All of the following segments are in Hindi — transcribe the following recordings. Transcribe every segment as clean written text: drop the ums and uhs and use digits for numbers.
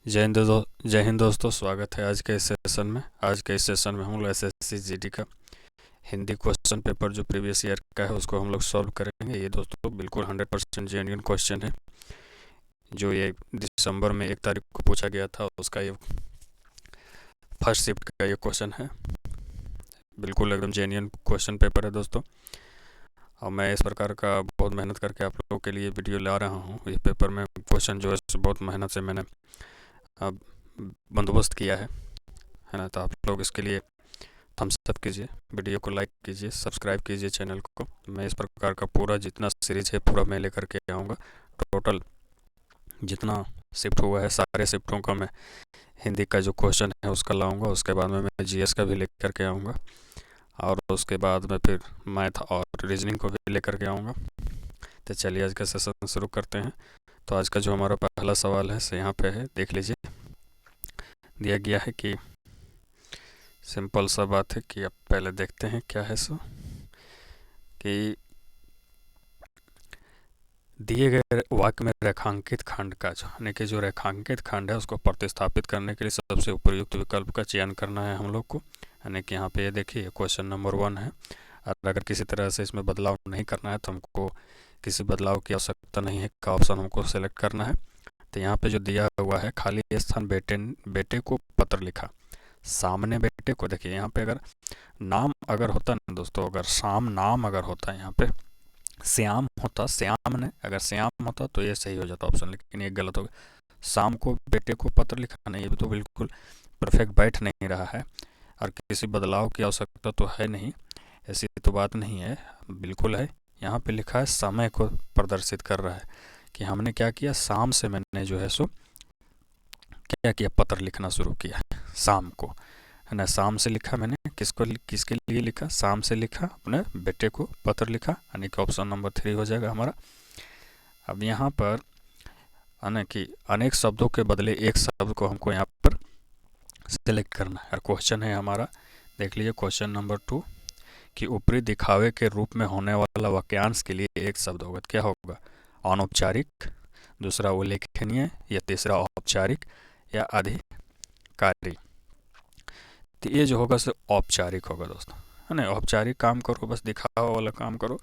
जय हिंद दोस्तों, स्वागत है आज के इस सेशन में। आज के इस सेशन में हम लोग एसएससी जीडी का हिंदी क्वेश्चन पेपर जो प्रीवियस ईयर का है उसको हम लोग सॉल्व करेंगे। ये दोस्तों बिल्कुल 100% जेन्युइन क्वेश्चन है जो ये दिसंबर में 1 तारीख को पूछा गया था। उसका ये फर्स्ट शिफ्ट का ये क्वेश्चन है। बिल्कुल एकदम जेन्युइन क्वेश्चन पेपर है दोस्तों, और मैं इस प्रकार का बहुत मेहनत करके आप लोगों के लिए वीडियो ला रहा हूँ। इस पेपर में क्वेश्चन जो है बहुत मेहनत से मैंने बंदोबस्त किया है ना। तो आप लोग इसके लिए थम्स अप कीजिए, वीडियो को लाइक कीजिए, सब्सक्राइब कीजिए चैनल को। मैं इस प्रकार का पूरा जितना सीरीज है पूरा मैं लेकर के आऊँगा। टोटल जितना शिफ्ट हुआ है सारे शिफ्टों का मैं हिंदी का जो क्वेश्चन है उसका लाऊंगा। उसके बाद में मैं जीएस का भी लेकर के आऊँगा, और उसके बाद में फिर मैथ और रीजनिंग को भी लेकर के आऊँगा। तो चलिए आज का सेशन शुरू करते हैं। तो आज का जो हमारा पहला सवाल है यहाँ पे है, देख लीजिए। दिया गया है कि सिंपल सा बात है कि अब पहले देखते हैं क्या है। सो कि दिए गए वाक्य में रेखांकित खंड का जो यानी कि जो रेखांकित खंड है उसको प्रतिस्थापित करने के लिए सबसे उपयुक्त विकल्प का चयन करना है हम लोग को। यानी कि यहाँ पे ये देखिए क्वेश्चन नंबर 1 है, और अगर किसी तरह से इसमें बदलाव नहीं करना है तो हमको किसी बदलाव की आवश्यकता नहीं है का ऑप्शन हमको सेलेक्ट करना है। तो यहाँ पे जो दिया हुआ है खाली स्थान बेटे को पत्र लिखा, सामने बेटे को। देखिए यहाँ पे अगर नाम अगर होता ना दोस्तों, अगर शाम नाम अगर होता है यहाँ पे श्याम होता, श्याम ने अगर श्याम होता तो ये सही हो जाता ऑप्शन, लेकिन ये गलत हो गया। शाम को बेटे को पत्र लिखा नहीं, ये भी तो बिल्कुल परफेक्ट बैठ नहीं रहा है, और किसी बदलाव की आवश्यकता तो है नहीं, ऐसी तो बात नहीं है, बिल्कुल है। यहाँ पे लिखा है समय को प्रदर्शित कर रहा है कि हमने क्या किया, शाम से मैंने जो है सो क्या किया, पत्र लिखना शुरू किया शाम को, है ना। शाम से लिखा मैंने, किसके लिए लिखा, शाम से लिखा, अपने बेटे को पत्र लिखा, यानी कि ऑप्शन नंबर 3 हो जाएगा हमारा। अब यहाँ पर कि अनेक शब्दों के बदले एक शब्द को हमको यहाँ पर सेलेक्ट करना है। और क्वेश्चन है हमारा, देख लीजिए क्वेश्चन नंबर 2 कि ऊपरी दिखावे के रूप में होने वाला वाक्यांश के लिए एक शब्द होगा, क्या होगा, अनौपचारिक, दूसरा उल्लेखनीय, या तीसरा औपचारिक या अधिकारी। तो ये जो होगा सो औपचारिक होगा दोस्तों, है ना। औपचारिक काम करो, बस दिखावा वाला काम करो,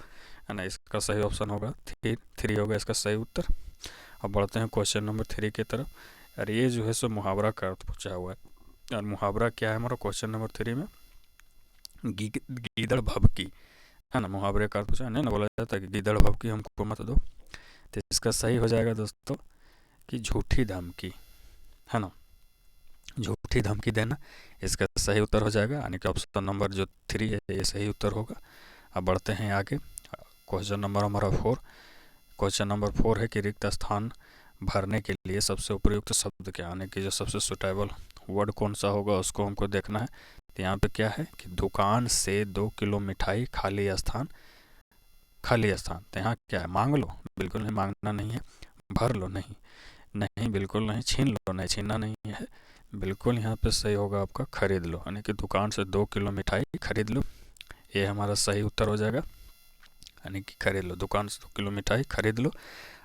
है ना। इसका सही ऑप्शन होगा 3 होगा इसका सही उत्तर। अब बढ़ते हैं क्वेश्चन नंबर 3 की तरफ। और ये जो है सो मुहावरा का अर्थ पूछा हुआ है। और मुहावरा क्या है हमारा क्वेश्चन नंबर 3 में, गीदड़ भभकी, है ना। मुहावरे का अर्थ पूछा, नहीं ना बोला जाता है कि गीदड़ भभकी हमको मत दो। तो इसका सही हो जाएगा दोस्तों कि झूठी धमकी, है ना, झूठी धमकी देना इसका सही उत्तर हो जाएगा, यानी कि ऑप्शन नंबर जो 3 है ये सही उत्तर होगा। अब बढ़ते हैं आगे, क्वेश्चन नंबर हमारा 4। क्वेश्चन नंबर 4 है कि रिक्त स्थान भरने के लिए सबसे उपयुक्त शब्द क्या, यानी कि जो सबसे सुटेबल वर्ड कौन सा होगा उसको हमको देखना है। तो यहाँ पे क्या है कि दुकान से 2 किलो मिठाई, खाली स्थान, खाली स्थान। तो यहाँ क्या है, मांग लो, बिल्कुल नहीं, मांगना नहीं है। भर लो, नहीं नहीं बिल्कुल नहीं। छीन लो, नहीं छीनना नहीं है, बिल्कुल। यहाँ पे सही होगा आपका खरीद लो, यानी कि दुकान से 2 किलो मिठाई खरीद लो, ये हमारा सही उत्तर हो जाएगा, यानी कि खरीद लो, दुकान से 2 किलो मिठाई खरीद लो।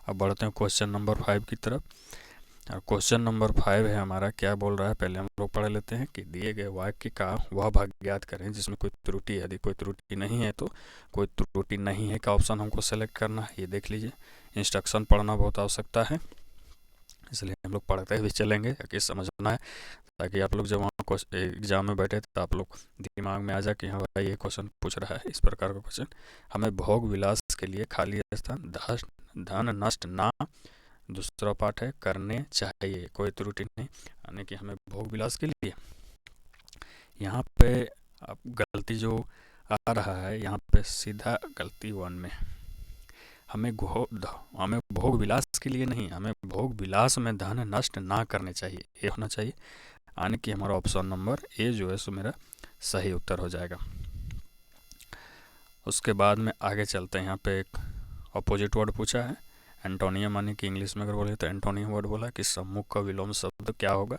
अब बढ़ते हैं क्वेश्चन नंबर 5 की तरफ। और क्वेश्चन नंबर 5 है हमारा, क्या बोल रहा है पहले हम लोग पढ़ लेते हैं कि दिए गए वाक्य का वह भाग ज्ञात करें जिसमें कोई त्रुटि है। यदि कोई त्रुटि नहीं है तो कोई त्रुटि नहीं है का ऑप्शन हमको सेलेक्ट करना है। ये देख लीजिए, इंस्ट्रक्शन पढ़ना बहुत आवश्यकता है, इसलिए हम लोग पढ़ते हुए चलेंगे ताकि समझना है, ताकि आप लोग जब वहाँ एग्जाम में बैठे तो आप लोग दिमाग में आ जाए कि हाँ भाई ये क्वेश्चन पूछ रहा है, इस प्रकार का क्वेश्चन। हमें भोग विलास के लिए खाली स्थान, धन नष्ट ना, दूसरा पार्ट है करने चाहिए, कोई त्रुटि नहीं, यानी कि हमें भोग विलास के लिए। यहाँ पे अब गलती जो आ रहा है, यहाँ पे सीधा गलती 1 में, हमें भोग विलास के लिए नहीं, हमें भोग विलास में धन नष्ट ना करने चाहिए, ये होना चाहिए, यानी कि हमारा ऑप्शन नंबर ए जो है सो मेरा सही उत्तर हो जाएगा। उसके बाद में आगे चलते हैं, यहाँ पे एक अपोजिट वर्ड पूछा है, एंटोनियम, यानी कि इंग्लिश में अगर बोले तो एंटोनियम वर्ड बोला कि सम्मुख का विलोम शब्द क्या होगा।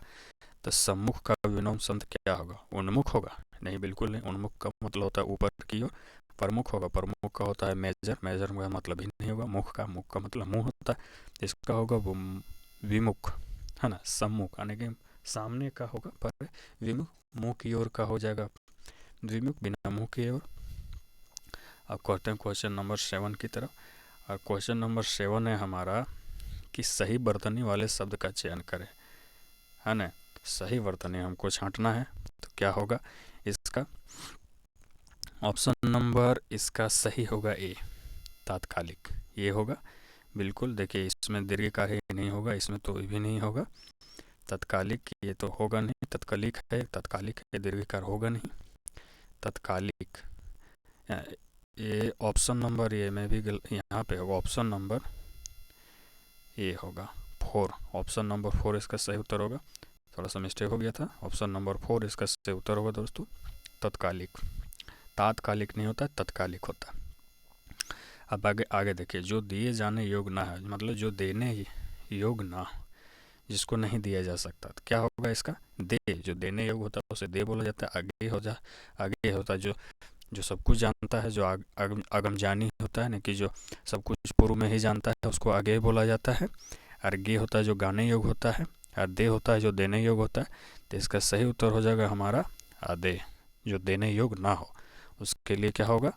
तो सम्मुख का विलोम शब्द क्या होगा, उन्मुख होगा, नहीं बिल्कुल नहीं। उन्मुख का मतलब होता है ऊपर की ओर, प्रमुख होगा, प्रमुख का होता है मेजर, मेजर का मतलब ही नहीं होगा। मुख का मतलब मुंह होता है, इसका होगा विमुख, है ना। सम्मुख यानी कि सामने का होगा, पर विमुख मुंह की ओर का हो जाएगा, द्विमुख बिना मुंह की ओर। अब कहते हैं क्वेश्चन नंबर 7 की तरफ। और क्वेश्चन नंबर 7 है हमारा कि सही वर्तनी वाले शब्द का चयन करें, है ना। सही वर्तनी हमको छांटना है, तो क्या होगा इसका ऑप्शन नंबर, इसका सही होगा ए, तात्कालिक, ये होगा बिल्कुल। देखिए इसमें दीर्घिकार ही नहीं होगा, इसमें तो भी नहीं होगा। तत्कालिक ये तो होगा नहीं, तत्कालिक है, दीर्घिकार होगा नहीं, तत्कालिक। ये ऑप्शन नंबर ये में भी यहाँ पे होगा, ऑप्शन नंबर ए होगा 4, ऑप्शन नंबर 4 इसका सही उत्तर होगा। थोड़ा सा मिस्टेक हो गया था, ऑप्शन नंबर 4 इसका सही उत्तर होगा दोस्तों, तत्कालिक। तात्कालिक नहीं होता, तत्कालिक होता। अब आगे देखिए, जो दिए जाने योग्य ना है, मतलब जो देने योग्य ना हो, जिसको नहीं दिया जा सकता, तो क्या होगा इसका दे। जो देने योग्य होता है उसे दे बोला जाता है। आगे होता है जो सब कुछ जानता है, जो अगमजानी होता है ना, कि जो सब कुछ पूर्व में ही जानता है, उसको आगे बोला जाता है। और गे होता है जो गाने योग्य होता है, और दे होता है जो देने योग्य होता है। तो इसका सही उत्तर हो जाएगा हमारा आदे, जो देने योग्य ना हो उसके लिए क्या होगा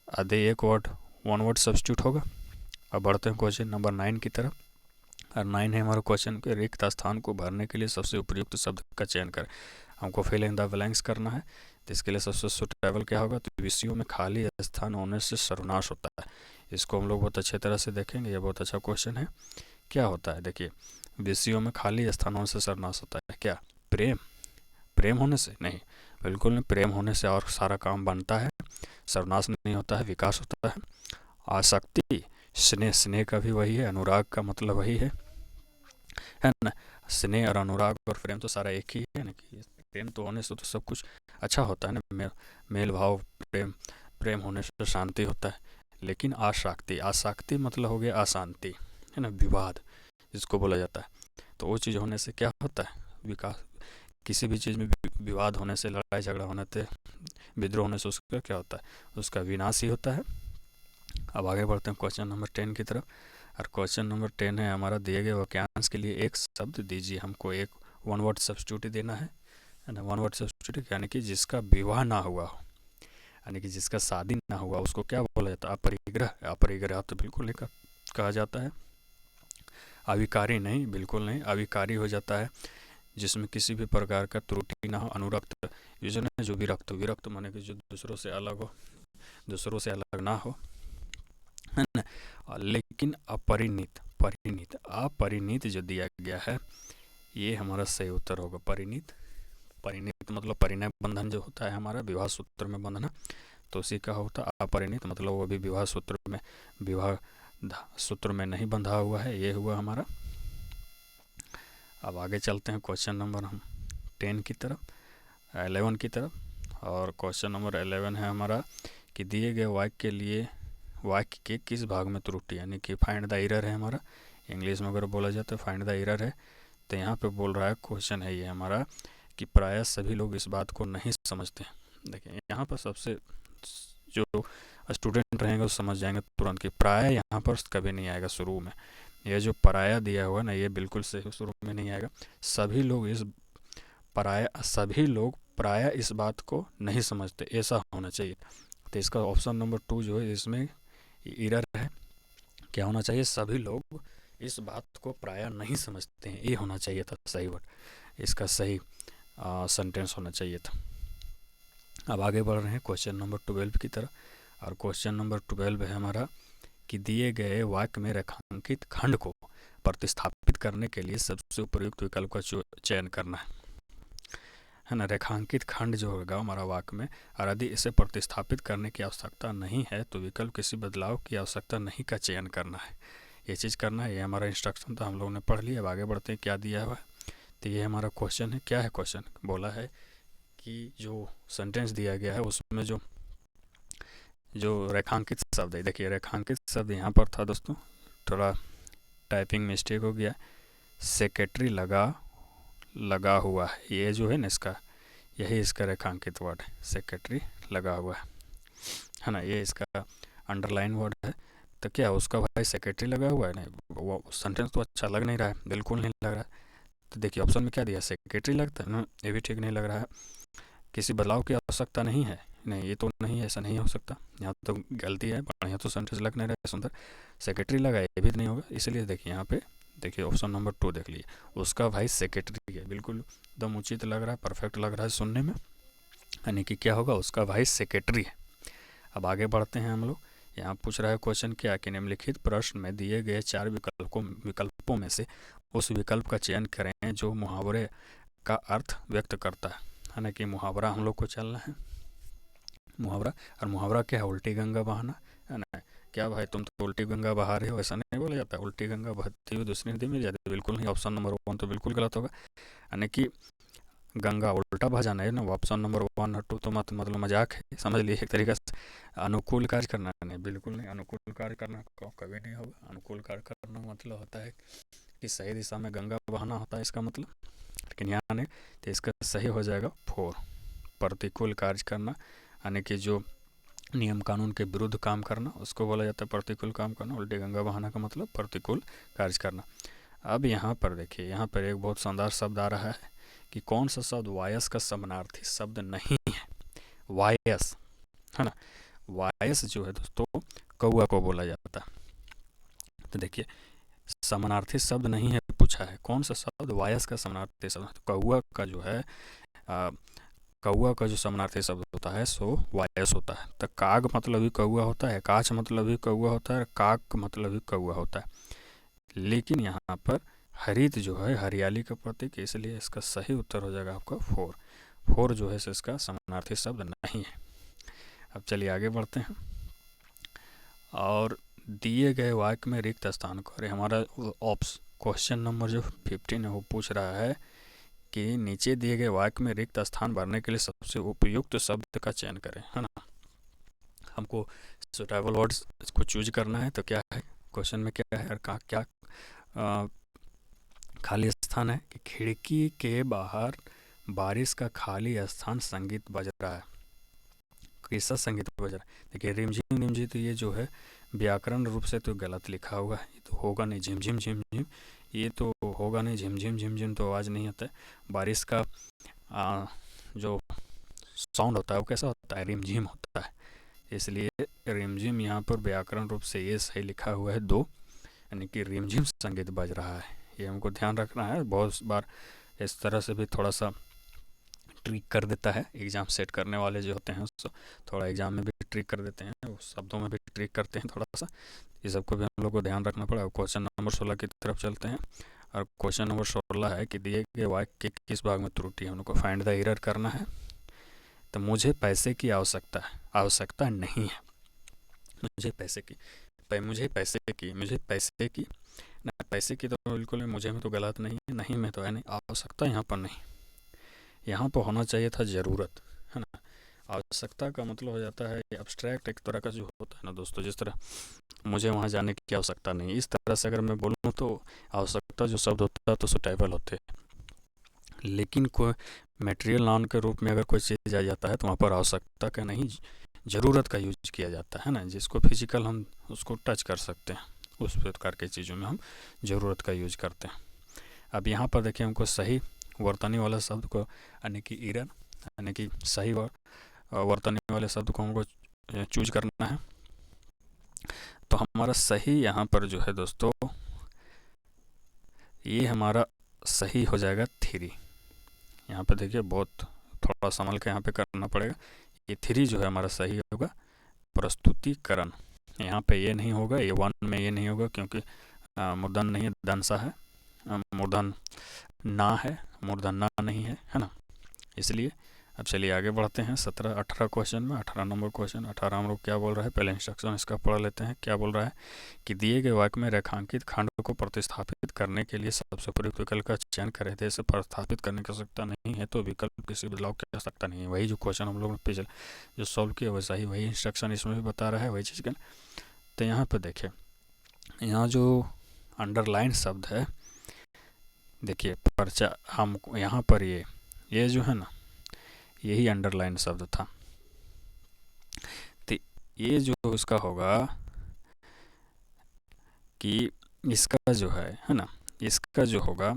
आदे, एक वन वर्ड सब्स्टिट्यूट होगा। अब बढ़ते हैं क्वेश्चन नंबर 9 की तरफ। और 9 है हमारा क्वेश्चन के रिक्त स्थान को भरने के लिए सबसे उपयुक्त शब्द का चयन करें। हमको फिल इन द ब्लैंक्स करना है, तो इसके लिए सबसे सुटेबल क्या होगा, तो विषयों में खाली स्थान होने से सर्वनाश होता है। इसको हम लोग बहुत अच्छे तरह से देखेंगे, ये बहुत अच्छा क्वेश्चन है। क्या होता है देखिए, विषयों में खाली स्थान होने से सर्वनाश होता है। क्या प्रेम होने से नहीं, बिल्कुल नहीं। प्रेम होने से और सारा काम बनता है, सर्वनाश नहीं होता है, विकास होता है। आसक्ति, स्नेह का भी वही है, अनुराग का मतलब वही है ना। स्नेह और अनुराग और प्रेम तो सारा एक ही है ना, कि प्रेम तो होने से तो सब कुछ अच्छा होता है ना, मेल भाव, प्रेम होने से शांति होता है। लेकिन आसक्ति मतलब हो गया अशांति, है ना, विवाद जिसको बोला जाता है। तो वो चीज़ होने से क्या होता है, विकास। किसी भी चीज़ में विवाद होने से, लड़ाई झगड़ा होने से, विद्रोह होने से उसका क्या होता है, उसका विनाश ही होता है। अब आगे बढ़ते हैं क्वेश्चन नंबर 10 की तरफ। और क्वेश्चन नंबर 10 है हमारा, दिए गए वाक्यांश के लिए एक शब्द दीजिए। हमको एक वन वर्ड सब्स्टिट्यूट देना है ना। वन वर्ड सब्स्टिट्यूट यानी कि जिसका विवाह ना हुआ हो, यानी कि जिसका शादी ना हुआ, उसको क्या बोला जाता है, अपरिग्रह। अपरिग्रह तो बिल्कुल नहीं कहा जाता है। अविकारी नहीं, बिल्कुल नहीं, अविकारी हो जाता है जिसमें किसी भी प्रकार का त्रुटि ना हो। अनुरक्त जो विरक्त माने कि जो दूसरों से अलग ना हो, है ना। लेकिन अपरिणित जो दिया गया है, ये हमारा सही उत्तर होगा। परिणित मतलब परिणय बंधन जो होता है हमारा, विवाह सूत्र में बंधना, तो उसी का होता है। अपरिणित मतलब वो भी विवाह सूत्र में नहीं बंधा हुआ है, ये हुआ हमारा। अब आगे चलते हैं क्वेश्चन नंबर 10 की तरफ, 11 की तरफ। और क्वेश्चन नंबर 11 है हमारा कि दिए गए वाक्य के किस भाग में त्रुटि, यानी कि फाइंड द एरर है हमारा। इंग्लिश में अगर बोला जाए तो फाइंड द एरर है। तो यहाँ पे बोल रहा है, क्वेश्चन है ये हमारा कि प्रायः सभी लोग इस बात को नहीं समझते। देखिए यहाँ पर सबसे जो स्टूडेंट रहेंगे वो समझ जाएंगे तुरंत कि प्रायः यहाँ पर कभी नहीं आएगा शुरू में। ये जो पराया दिया हुआ ना, ये बिल्कुल सही शुरू में नहीं आएगा। सभी लोग प्रायः इस बात को नहीं समझते, ऐसा होना चाहिए। तो इसका ऑप्शन नंबर 2 जो है, इसमें एरर है। क्या होना चाहिए, सभी लोग इस बात को प्रायः नहीं समझते हैं, ये होना चाहिए था सही वर्ड, इसका सही सेंटेंस होना चाहिए था। अब आगे बढ़ रहे हैं क्वेश्चन नंबर 12 की तरफ। और क्वेश्चन नंबर 12 है हमारा कि दिए गए वाक्य में रेखांकित खंड को प्रतिस्थापित करने के लिए सबसे उपयुक्त विकल्प का चयन करना है ना। रेखांकित खंड जो होगा हमारा वाक्य में, और यदि इसे प्रतिस्थापित करने की आवश्यकता नहीं है तो विकल्प किसी बदलाव की आवश्यकता नहीं का चयन करना है। ये चीज़ करना है, ये हमारा इंस्ट्रक्शन था, हम लोगों ने पढ़ लिया। अब आगे बढ़ते हैं, क्या दिया हुआ है। तो ये हमारा क्वेश्चन है। क्या है क्वेश्चन, बोला है कि जो सेंटेंस दिया गया है उसमें जो रेखांकित शब्द है, देखिए रेखांकित शब्द यहाँ पर था दोस्तों, थोड़ा टाइपिंग मिस्टेक हो गया। सेक्रेटरी लगा हुआ है, ये जो है ना इसका, यही इसका रेखांकित वर्ड है, सेक्रेटरी लगा हुआ है ना, ये इसका अंडरलाइन वर्ड है। तो क्या उसका भाई सेक्रेटरी लगा हुआ है, नहीं वो सेंटेंस तो अच्छा लग नहीं रहा है, बिल्कुल नहीं लग रहा है। तो देखिए ऑप्शन में क्या दिया, सेक्रेटरी लगता है ना, ये भी ठीक नहीं लग रहा है। किसी बदलाव की आवश्यकता नहीं है, नहीं ये तो नहीं है, ऐसा नहीं हो सकता, यहाँ तो गलती है, बढ़िया तो सेंटेंस लग नहीं रहा है सुंदर। सेक्रेटरी लगा, ये भी नहीं होगा, इसलिए देखिए यहाँ पे देखिए ऑप्शन नंबर 2 देख लीजिए, उसका भाई सेक्रेटरी है, बिल्कुल एकदम उचित लग रहा है, परफेक्ट लग रहा है सुनने में, यानी कि क्या होगा, उसका भाई सेक्रेटरी है। अब आगे बढ़ते हैं हम लोग। यहाँ पूछ रहा है क्वेश्चन क्या, कि निम्नलिखित प्रश्न में दिए गए 4 विकल्पों में से उस विकल्प का चयन करें जो मुहावरे का अर्थ व्यक्त करता है ना, कि मुहावरा हम लोग को चलना है, मुहावरा। और मुहावरा क्या है, उल्टी गंगा बहाना, है ना। क्या भाई तुम तो उल्टी गंगा बहा रहे हो, ऐसा नहीं बोला जाता, उल्टी गंगा बहती हुई दूसरी नदी में जाती है, बिल्कुल नहीं, ऑप्शन नंबर 1 तो बिल्कुल गलत होगा, यानी कि गंगा उल्टा बह जाना है ना, ऑप्शन नंबर 1 और 2 तो मतलब मजाक है, समझ लिए एक तरीका से। अनुकूल कार्य करना नहीं, बिल्कुल नहीं, अनुकूल कार्य करना कभी नहीं होगा। अनुकूल कार्य करना मतलब होता है कि सही दिशा में गंगा बहाना होता है इसका मतलब, लेकिन यहाँ नहीं, तो इसका सही हो जाएगा 4, प्रतिकूल कार्य करना, यानी कि जो नियम कानून के विरुद्ध काम करना उसको बोला जाता है प्रतिकूल काम करना, उल्टी गंगा बहाना का मतलब प्रतिकूल कार्य करना। अब यहाँ पर देखिए, यहाँ पर एक बहुत शानदार शब्द आ रहा है कि कौन सा शब्द वायस का समानार्थी शब्द नहीं है, वायस, है ना। वायस जो है दोस्तों कौआ को बोला जाता है, तो देखिए समानार्थी शब्द नहीं है, पूछा है कौन सा शब्द वायस का समानार्थी शब्द, तो कौआ का जो है कौआ का जो समानार्थी शब्द होता है सो वायस होता है। तो काग मतलब भी कौआ होता है, काच मतलब भी कौआ होता है, काक मतलब भी कौआ होता है, लेकिन यहाँ पर हरित जो है हरियाली का प्रतीक, इसलिए इसका सही उत्तर हो जाएगा आपका 4 जो है इसका समानार्थी शब्द नहीं है। अब चलिए आगे बढ़ते हैं, और दिए गए वाक्य में रिक्त स्थान को, अरे हमारा क्वेश्चन नंबर जो 15 है वो पूछ रहा है कि नीचे दिए गए वाक्य में रिक्त स्थान भरने के लिए सबसे उपयुक्त शब्द का चयन करें, है ना। हमको सुटेबल वर्ड्स को चूज करना है, तो क्या है क्वेश्चन में क्या है, और क्या खाली स्थान है कि खिड़की के बाहर बारिश का खाली स्थान संगीत बज रहा है, कैसा संगीत बज रहा है। देखिए रिमझिम रिमझिम, तो ये जो है व्याकरण रूप से तो गलत लिखा हुआ है, ये तो होगा नहीं, झिमझिम झिमझिम ये तो होगा नहीं, झिमझिम झिमझिम तो आवाज़ नहीं आता है। बारिश का जो साउंड होता है वो कैसा होता है, रिमझिम होता है, इसलिए रिमझिम यहाँ पर व्याकरण रूप से ये सही लिखा हुआ है 2, यानी कि रिमझिम संगीत बज रहा है, ये हमको ध्यान रखना है। बहुत बार इस तरह से भी थोड़ा सा ट्रिक कर देता है, एग्ज़ाम सेट करने वाले जो होते हैं उसको थोड़ा एग्ज़ाम में भी ट्रिक कर देते हैं, वो शब्दों में भी ट्रिक करते हैं थोड़ा सा, ये सबको भी हम लोग को ध्यान रखना पड़ेगा। क्वेश्चन नंबर 16 की तरफ चलते हैं, और क्वेश्चन नंबर 16 है कि दिए गए वाक्य के किस भाग में त्रुटि है, हम लोग को फाइंड द एरर करना है। तो मुझे पैसे की आवश्यकता नहीं है, मुझे पैसे की ना, पैसे की तो बिल्कुल मुझे में तो गलत नहीं है, नहीं में तो है नहीं, आवश्यकता यहाँ पर नहीं, यहाँ पर होना चाहिए था ज़रूरत, है ना। आवश्यकता का मतलब हो जाता है एब्स्ट्रैक्ट एक तरह का जो होता है ना दोस्तों, जिस तरह मुझे वहाँ जाने की आवश्यकता नहीं, इस तरह से अगर मैं बोलूँ तो आवश्यकता जो शब्द होता है तो सुटेबल होते हैं, लेकिन कोई मटेरियल नाउन के रूप में अगर कोई चीज़ आ जाता है तो वहाँ पर आवश्यकता का नहीं ज़रूरत का यूज किया जाता है ना, जिसको फिजिकल हम उसको टच कर सकते हैं, उस प्रकार की चीज़ों में हम ज़रूरत का यूज करते हैं। अब यहाँ पर देखिए हमको सही वर्तनी वाला शब्द को, यानी कि एरर, यानी कि सही वर्तनी वाले शब्द को हमको चूज करना है। तो हमारा सही यहाँ पर जो है दोस्तों, ये हमारा सही हो जाएगा 3। यहाँ पर देखिए बहुत थोड़ा संभल के यहाँ पे करना पड़ेगा, ये 3 जो है हमारा सही होगा, प्रस्तुतिकरण। यहाँ पे ये नहीं होगा, ये 1 में ये नहीं होगा, क्योंकि मूर्धन नहीं है, दंसा है, मूर्धन ना है, मूर्धन ना नहीं है, है ना, इसलिए। अब चलिए आगे बढ़ते हैं 17-18 क्वेश्चन में। 18 नंबर क्वेश्चन, 18 हम लोग क्या बोल रहा है, पहले इंस्ट्रक्शन इसका पढ़ लेते हैं। क्या बोल रहा है कि दिए गए वाक्य में रेखांकित खंड को प्रतिस्थापित करने के लिए सबसे उपयुक्त विकल्प का चयन करें, थे इसे प्रतिस्थापित करने की आवश्यकता नहीं है तो विकल्प किसी बदलाव की आवश्यकता नहीं है। वही जो क्वेश्चन हम लोग ने पिछले जो सॉल्व किया वैसा ही वही इंस्ट्रक्शन इसमें भी बता रहा है, वही चीज़ का। तो यहाँ पर देखिए, यहाँ जो अंडरलाइन शब्द है, देखिए पर्चा, हम यहाँ पर ये जो है ना, यही अंडरलाइन शब्द था, तो ये जो इसका होगा कि इसका जो है ना, इसका जो होगा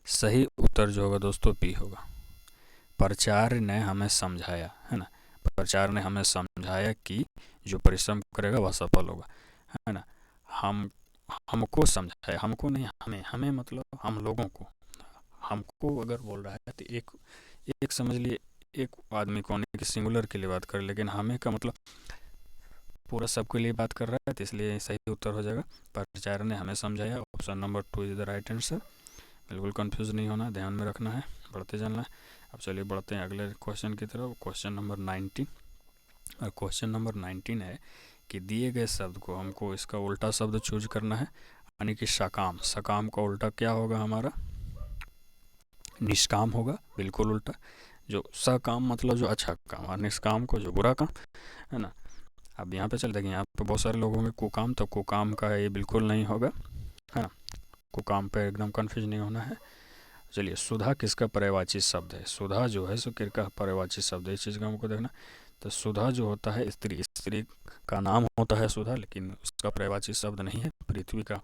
सही उत्तर जो होगा दोस्तों बी होगा। प्राचार्य ने हमें समझाया, है ना, प्राचार्य ने हमें समझाया कि जो परिश्रम करेगा वह सफल होगा, है ना। हम हमको समझाया, हमको नहीं, हमें, हमें मतलब हम लोगों को, हमको अगर बोल रहा है तो एक एक समझ लिए एक आदमी को, कि सिंगुलर के लिए बात कर, लेकिन हमें का मतलब पूरा सबके लिए बात कर रहा है, तो इसलिए सही उत्तर हो जाएगा प्राचार्य ने हमें समझाया। Option number 2 is the right answer. बिल्कुल कंफ्यूज नहीं होना, ध्यान में रखना है, बढ़ते चलना है। अब चलिए बढ़ते हैं अगले क्वेश्चन की तरफ, क्वेश्चन नंबर 19। और क्वेश्चन नंबर 19 है कि दिए गए शब्द को हमको इसका उल्टा शब्द चूज करना है, यानी कि सकाम। सकाम का उल्टा क्या होगा हमारा? निष्काम होगा, बिल्कुल उल्टा। जो सकाम मतलब जो अच्छा काम, और निष्काम को जो बुरा काम, है ना। अब यहाँ पे चल देखिए, यहाँ पे बहुत सारे लोग होंगे कुकाम, तो कुकाम का ये बिल्कुल नहीं होगा, है ना। कुकाम पे एकदम कंफ्यूज नहीं होना है। चलिए, सुधा किसका पर्यायवाची शब्द है? सुधा जो है सो किसका पर्यायवाची शब्द है, इस चीज़ का हमको देखना। तो सुधा जो होता है स्त्री, स्त्री का नाम होता है सुधा, लेकिन उसका पर्यायवाची शब्द नहीं है। पृथ्वी का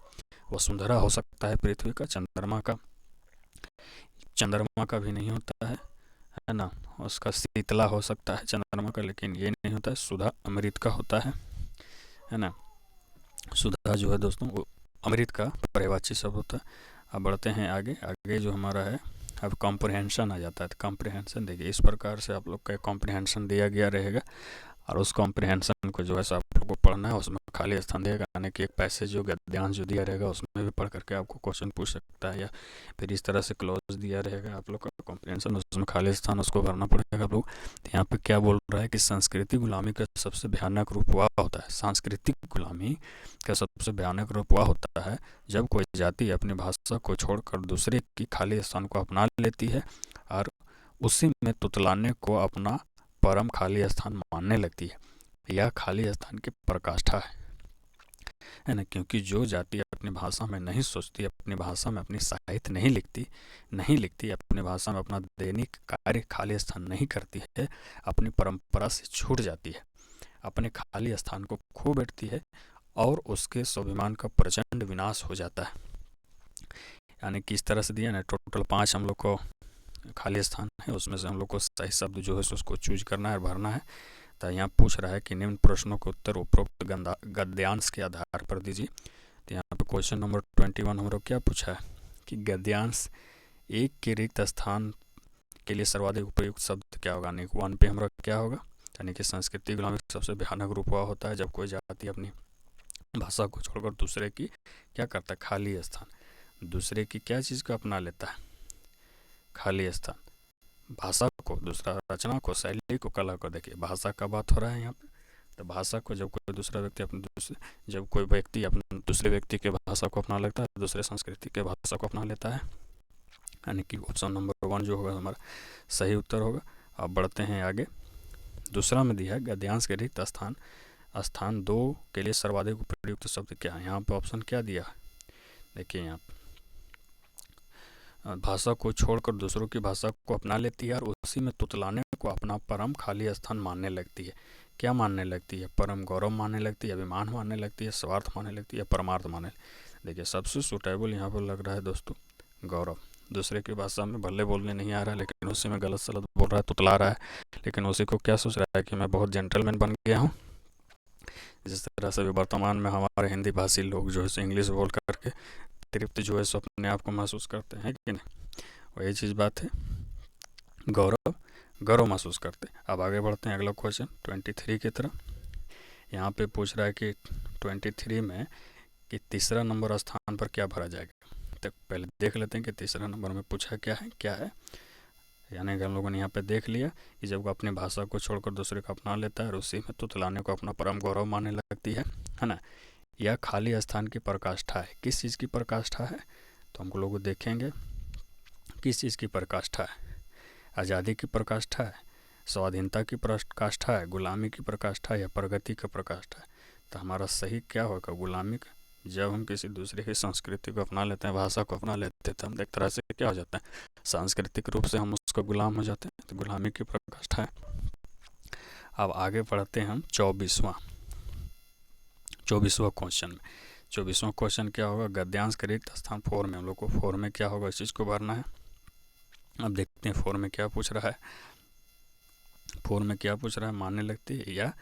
वसुंधरा हो सकता है, पृथ्वी का, चंद्रमा का भी नहीं होता है ना। उसका शीतला हो सकता है चंद्रमा का, लेकिन ये नहीं होता है। सुधा अमृत का होता है ना। सुधा जो है दोस्तों वो अमृत का पर्यायवाची शब्द होता है। अब बढ़ते हैं आगे। आगे जो हमारा है, अब कॉम्प्रिहेंशन आ जाता है। तो कॉम्प्रिहेंशन देखिए, इस प्रकार से आप लोग का कॉम्प्रिहेंशन दिया गया रहेगा, और उस कॉम्प्रिहेंशन को जो है सो आप लोग को पढ़ना है। उसमें खाली स्थान दिएगा, यानी कि एक पैसेज जो गद्यांश जो दिया रहेगा उसमें भी पढ़ करके आपको क्वेश्चन पूछ सकता है, या फिर इस तरह से क्लोज दिया रहेगा आप लोग का कॉम्प्रिहेंशन, उसमें खाली स्थान उसको भरना पड़ेगा आप लोग। तो यहाँ पे क्या बोल रहा है कि सांस्कृतिक गुलामी का सबसे भयानक रूप वह होता है, सांस्कृतिक गुलामी का सबसे भयानक रूप वह होता है जब कोई जाति अपनी भाषा को छोड़कर दूसरे की खाली स्थान को अपना लेती है और उसी में तुतलाने को अपना परम खाली स्थान मानने लगती है। यह खाली स्थान की पराकाष्ठा है ना, क्योंकि जो जाति अपनी भाषा में नहीं सोचती, अपनी भाषा में अपनी साहित्य नहीं लिखती, अपनी भाषा में अपना दैनिक कार्य खाली स्थान नहीं करती है, अपनी परंपरा से छूट जाती है, अपने खाली स्थान को खो बैठती है, और उसके स्वाभिमान का प्रचंड विनाश हो जाता है। यानी कि इस तरह से दिया ना, टोटल 5 हम लोग को खाली स्थान है, उसमें से हम लोग को सही शब्द जो है उसको चूज करना है और भरना है। तो यहाँ पूछ रहा है कि निम्न प्रश्नों के उत्तर उपरोक्त गद्यांश के आधार पर दीजिए। तो यहाँ पे क्वेश्चन नंबर 21 हम लोग क्या पूछा है कि गद्यांश एक के रिक्त स्थान के लिए सर्वाधिक उपयुक्त शब्द क्या होगा। यानी 1 पे हमारा क्या होगा, यानी कि सांस्कृतिक गुलामी सबसे भयानक रूप हुआ होता है जब कोई जाति अपनी भाषा को छोड़कर दूसरे की क्या करता है, खाली स्थान, दूसरे की क्या चीज़ को अपना लेता है, खाली स्थान, भाषा को, दूसरा रचना को, शैली को, कला को। देखिए भाषा का बात हो रहा है यहाँ पे, तो भाषा को जब कोई दूसरा व्यक्ति जब कोई व्यक्ति अपने दूसरे व्यक्ति के भाषा को अपना लेता है, दूसरे संस्कृति के भाषा को अपना लेता है, यानी कि ऑप्शन नंबर 1 जो होगा हमारा सही उत्तर होगा। अब बढ़ते हैं आगे। दूसरा में दिया है गद्यांश के रिक्त स्थान 2 के लिए सर्वाधिक उपयुक्त शब्द क्या है। यहाँ पे ऑप्शन क्या दिया है, देखिए यहाँ भाषा को छोड़कर दूसरों की भाषा को अपना लेती है और उसी में तुतलाने को अपना परम खाली स्थान मानने लगती है। क्या मानने लगती है? परम गौरव मानने लगती है, अभिमान मानने लगती है, स्वार्थ मानने लगती है, परमार्थ मानने। देखिए सबसे सुटेबल यहाँ पर लग रहा है दोस्तों गौरव। दूसरे की भाषा में भले बोलने नहीं आ रहा है, लेकिन उसी में गलत सलत बोल रहा है, तुतला रहा है, लेकिन उसी को क्या सोच रहा है कि मैं बहुत जेंटलमैन बन गया हूँ। जिस तरह से भी वर्तमान में हमारे हिंदी भाषी लोग जो है इंग्लिश बोल करके तृप्त जो है सो अपने आप को महसूस करते हैं कि नहीं, वही चीज़ बात है, गौरव महसूस करते। अब आगे बढ़ते हैं अगला क्वेश्चन 23 की तरफ। यहाँ पे पूछ रहा है कि 23 में कि तीसरा नंबर स्थान पर क्या भरा जाएगा। तो पहले देख लेते हैं कि तीसरा नंबर में पूछा क्या है। यानी कि हम लोगों ने यहाँ पे देख लिया कि जब वो अपनी भाषा को छोड़कर दूसरे को अपना लेता है और उसी में तुतलाने को अपना परम गौरव मानने लगती है ना। यह खाली स्थान की पराकाष्ठा है। किस चीज़ की पराकाष्ठा है? तो हम लोग देखेंगे किस चीज़ की पराकाष्ठा है। आज़ादी की पराकाष्ठा है, स्वाधीनता की पराकाष्ठा है, गुलामी की पराकाष्ठा है, या प्रगति की पराकाष्ठा है। तो हमारा सही क्या होगा? गुलामी का। जब हम किसी दूसरे की संस्कृति को अपना लेते हैं, भाषा को अपना लेते हैं, तो हम एक तरह से क्या हो जाता है, सांस्कृतिक रूप से हम उसका गुलाम हो जाते हैं। तो गुलामी की पराकाष्ठा है। अब आगे बढ़ते हैं हम 24वां क्वेश्चन में। 24वां क्वेश्चन क्या होगा, गद्यांश का रिक्त स्थान 4 में, हम लोग को 4 में क्या होगा इस चीज़ को भरना है। अब देखते हैं 4 में क्या पूछ रहा है। 4 में क्या पूछ रहा है, मानने लगती है या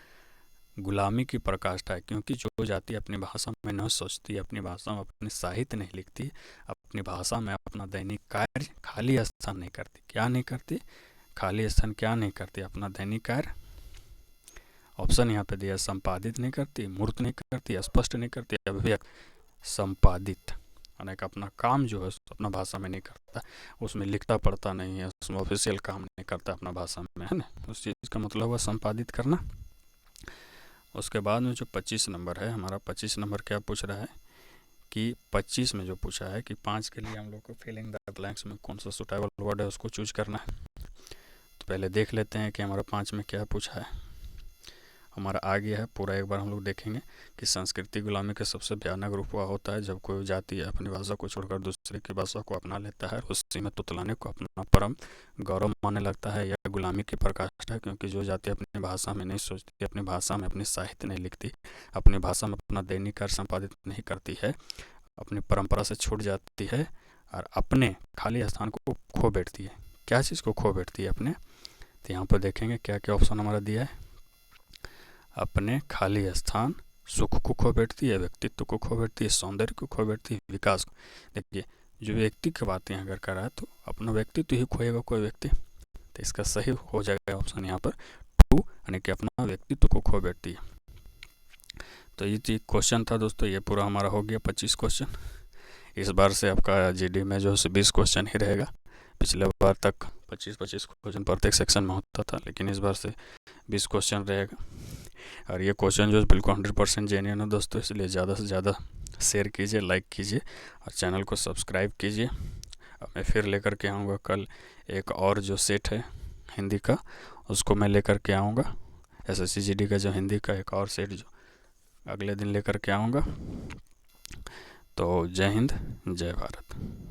गुलामी की पराकाष्ठा है, क्योंकि जो जाति अपनी भाषा में न सोचती, अपनी भाषा में अपने साहित्य नहीं लिखती, अपनी भाषा में अपना दैनिक कार्य खाली स्थान नहीं करती, क्या नहीं करती, खाली स्थान क्या नहीं करती, अपना दैनिक कार्य, ऑप्शन यहाँ पे दिया, संपादित नहीं करती, मूर्त नहीं करती, स्पष्ट नहीं करती, अभिव्यक्त, संपादित, अनेक अपना काम जो है अपना भाषा में नहीं करता, उसमें लिखता पढ़ता नहीं है, उसमें ऑफिशियल काम नहीं करता अपना भाषा में, है ना, उस चीज़ का मतलब हुआ संपादित करना। उसके बाद में जो 25 नंबर है हमारा, 25 नंबर क्या पूछ रहा है कि 25 में जो पूछा है कि 5 के लिए हम लोग को फिलिंग द ब्लैंक्स में कौन सा सुटेबल वर्ड है उसको चूज करना है। तो पहले देख लेते हैं कि हमारा 5 में क्या पूछा है। हमारा आ गया है पूरा, एक बार हम लोग देखेंगे कि संस्कृति गुलामी का सबसे भयानक रूप हुआ होता है जब कोई जाति अपनी भाषा को छोड़कर दूसरे की भाषा को अपना लेता है, उसी में तुतलाने को अपना परम गौरव मानने लगता है। यह गुलामी की पराकाष्ठा है, क्योंकि जो जाति अपनी भाषा में नहीं सोचती, अपनी भाषा में अपनी साहित्य नहीं लिखती, अपनी भाषा में अपना दैनिक कार्य संपादित नहीं करती है, अपनी परंपरा से छूट जाती है और अपने खाली स्थान को खो बैठती है। क्या चीज़ को खो बैठती है अपने, तो यहाँ पर देखेंगे क्या क्या ऑप्शन हमारा दिया है। अपने खाली स्थान, सुख को खो बैठती है, व्यक्तित्व को खो बैठती है, सौंदर्य को खो बैठती है, विकास को। देखिए जो व्यक्ति की बातें अगर कर रहा है तो अपना व्यक्तित्व ही खोएगा कोई व्यक्ति, तो इसका सही हो जाएगा ऑप्शन यहाँ पर 2, यानी कि अपना व्यक्तित्व को खो बैठती है। तो ये चीज क्वेश्चन था दोस्तों, ये पूरा हमारा हो गया 25 क्वेश्चन। इस बार से आपका जीडी में जो है 20 क्वेश्चन ही रहेगा। पिछले बार तक 25-25 क्वेश्चन प्रत्येक सेक्शन में होता था, लेकिन इस बार से 20 क्वेश्चन रहेगा। और ये क्वेश्चन जो है बिल्कुल 100% जेन्युइन है दोस्तों, इसलिए ज़्यादा से ज़्यादा शेयर कीजिए, लाइक कीजिए और चैनल को सब्सक्राइब कीजिए। अब मैं फिर लेकर के आऊँगा कल एक और जो सेट है हिंदी का, उसको मैं लेकर के आऊँगा। SSC GD का जो हिंदी का एक और सेट जो अगले दिन लेकर के आऊँगा। तो जय हिंद, जय भारत।